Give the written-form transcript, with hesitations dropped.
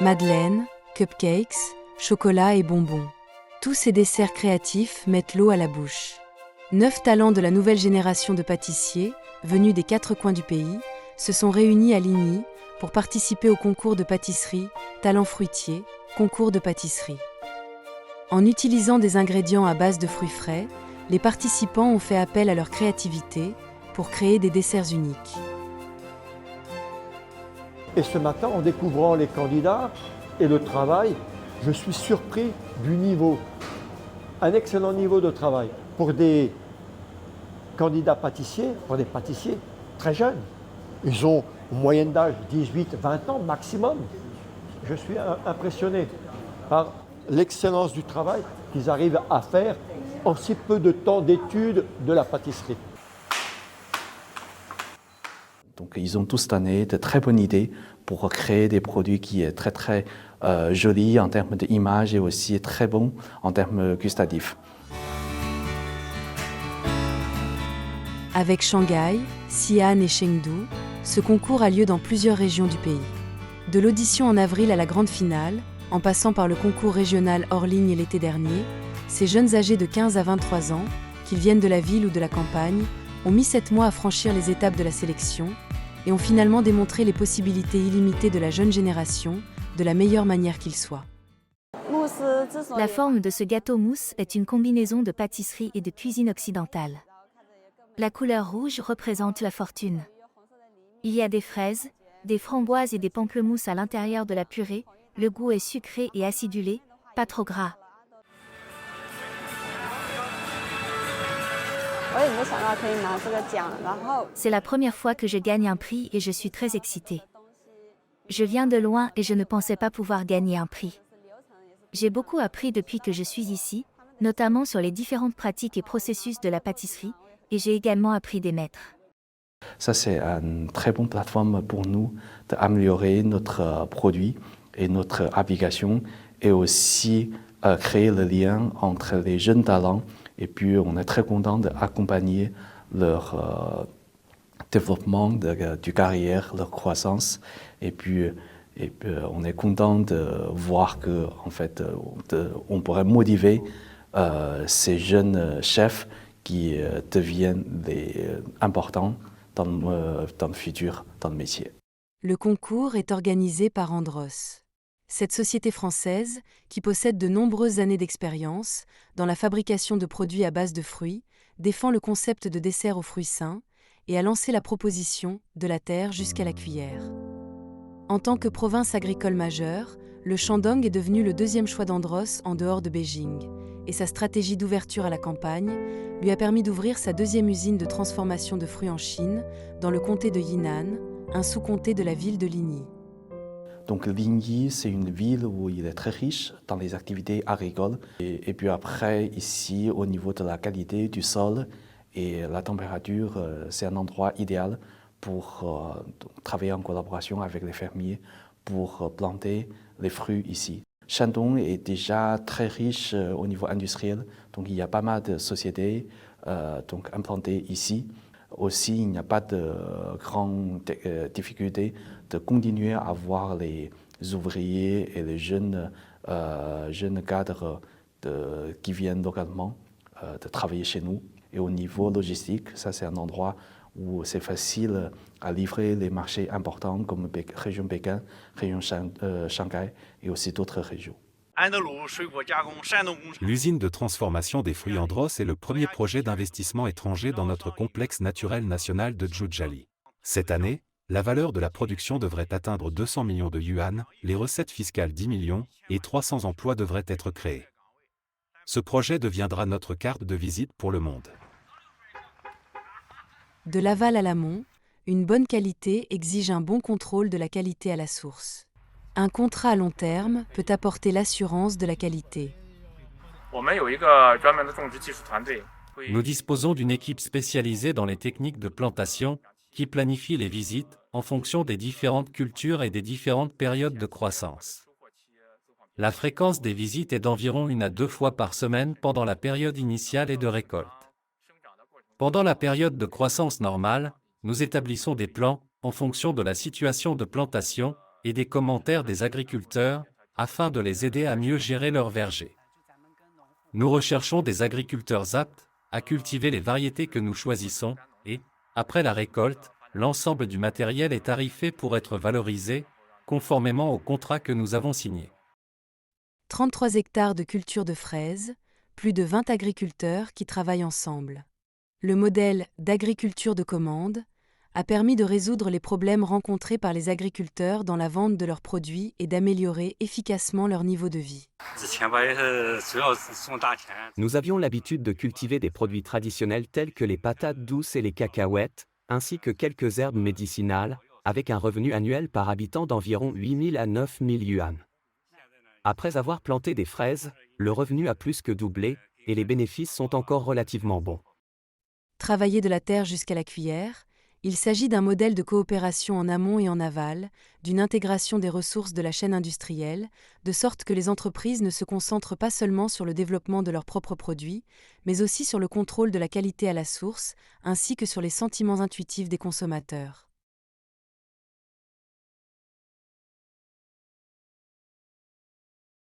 Madeleines, cupcakes, chocolat et bonbons. Tous ces desserts créatifs mettent l'eau à la bouche. 9 talents de la nouvelle génération de pâtissiers, venus des 4 coins du pays, se sont réunis à Ligny pour participer au concours de pâtisserie Talents fruitiers, concours de pâtisserie. En utilisant des ingrédients à base de fruits frais, les participants ont fait appel à leur créativité pour créer des desserts uniques. Et ce matin, en découvrant les candidats et le travail, je suis surpris du niveau. Un excellent niveau de travail pour des candidats pâtissiers, pour des pâtissiers très jeunes. Ils ont une moyenne d'âge 18-20 ans maximum. Je suis impressionné par l'excellence du travail qu'ils arrivent à faire en si peu de temps d'études de la pâtisserie. Donc ils ont tous donné de très bonnes idées pour créer des produits qui sont très jolis en termes d'image et aussi très bons en termes gustatifs. Avec Shanghai, Xi'an et Chengdu, ce concours a lieu dans plusieurs régions du pays. De l'audition en avril à la grande finale, en passant par le concours régional hors ligne l'été dernier, ces jeunes âgés de 15 à 23 ans, qu'ils viennent de la ville ou de la campagne, ont mis 7 mois à franchir les étapes de la sélection et ont finalement démontré les possibilités illimitées de la jeune génération de la meilleure manière qu'il soit. La forme de ce gâteau mousse est une combinaison de pâtisserie et de cuisine occidentale. La couleur rouge représente la fortune. Il y a des fraises, des framboises et des pamplemousses à l'intérieur de la purée. Le goût est sucré et acidulé, pas trop gras. C'est la première fois que je gagne un prix et je suis très excitée. Je viens de loin et je ne pensais pas pouvoir gagner un prix. J'ai beaucoup appris depuis que je suis ici, notamment sur les différentes pratiques et processus de la pâtisserie, et j'ai également appris des maîtres. Ça, c'est une très bonne plateforme pour nous d'améliorer notre produit et notre application et aussi créer le lien entre les jeunes talents. Et puis, on est très content d'accompagner leur développement du carrière, leur croissance. Et puis, on est content de voir que, en fait, on pourrait motiver ces jeunes chefs qui deviennent importants dans le futur, dans le métier. Le concours est organisé par Andros. Cette société française, qui possède de nombreuses années d'expérience dans la fabrication de produits à base de fruits, défend le concept de dessert aux fruits sains et a lancé la proposition de la terre jusqu'à la cuillère. En tant que province agricole majeure, le Shandong est devenu le deuxième choix d'Andros en dehors de Beijing, et sa stratégie d'ouverture à la campagne lui a permis d'ouvrir sa deuxième usine de transformation de fruits en Chine, dans le comté de Yinan, un sous-comté de la ville de Ligny. Donc Ligny, c'est une ville où il est très riche dans les activités agricoles. Et puis après, ici, au niveau de la qualité du sol et la température, c'est un endroit idéal pour travailler en collaboration avec les fermiers pour planter les fruits ici. Shandong est déjà très riche au niveau industriel, donc il y a pas mal de sociétés implantées ici. Aussi, il n'y a pas de grandes difficultés de continuer à avoir les ouvriers et les jeunes cadres qui viennent localement de travailler chez nous. Et au niveau logistique, ça c'est un endroit où c'est facile à livrer les marchés importants comme région Pékin, région Shanghai et aussi d'autres régions. L'usine de transformation des fruits Andros est le premier projet d'investissement étranger dans notre complexe naturel national de Zhujiali. Cette année, la valeur de la production devrait atteindre 200 millions de yuan, les recettes fiscales 10 millions, et 300 emplois devraient être créés. Ce projet deviendra notre carte de visite pour le monde. De l'aval à l'amont, une bonne qualité exige un bon contrôle de la qualité à la source. Un contrat à long terme peut apporter l'assurance de la qualité. Nous disposons d'une équipe spécialisée dans les techniques de plantation qui planifie les visites en fonction des différentes cultures et des différentes périodes de croissance. La fréquence des visites est d'environ 1 à 2 fois par semaine pendant la période initiale et de récolte. Pendant la période de croissance normale, nous établissons des plans en fonction de la situation de plantation et des commentaires des agriculteurs, afin de les aider à mieux gérer leurs vergers. Nous recherchons des agriculteurs aptes à cultiver les variétés que nous choisissons et, après la récolte, l'ensemble du matériel est tarifé pour être valorisé, conformément au contrat que nous avons signé. 33 hectares de culture de fraises, plus de 20 agriculteurs qui travaillent ensemble. Le modèle d'agriculture de commande a permis de résoudre les problèmes rencontrés par les agriculteurs dans la vente de leurs produits et d'améliorer efficacement leur niveau de vie. Nous avions l'habitude de cultiver des produits traditionnels tels que les patates douces et les cacahuètes, ainsi que quelques herbes médicinales, avec un revenu annuel par habitant d'environ 8 000 à 9 000 yuan. Après avoir planté des fraises, le revenu a plus que doublé, et les bénéfices sont encore relativement bons. Travailler de la terre jusqu'à la cuillère, il s'agit d'un modèle de coopération en amont et en aval, d'une intégration des ressources de la chaîne industrielle, de sorte que les entreprises ne se concentrent pas seulement sur le développement de leurs propres produits, mais aussi sur le contrôle de la qualité à la source, ainsi que sur les sentiments intuitifs des consommateurs.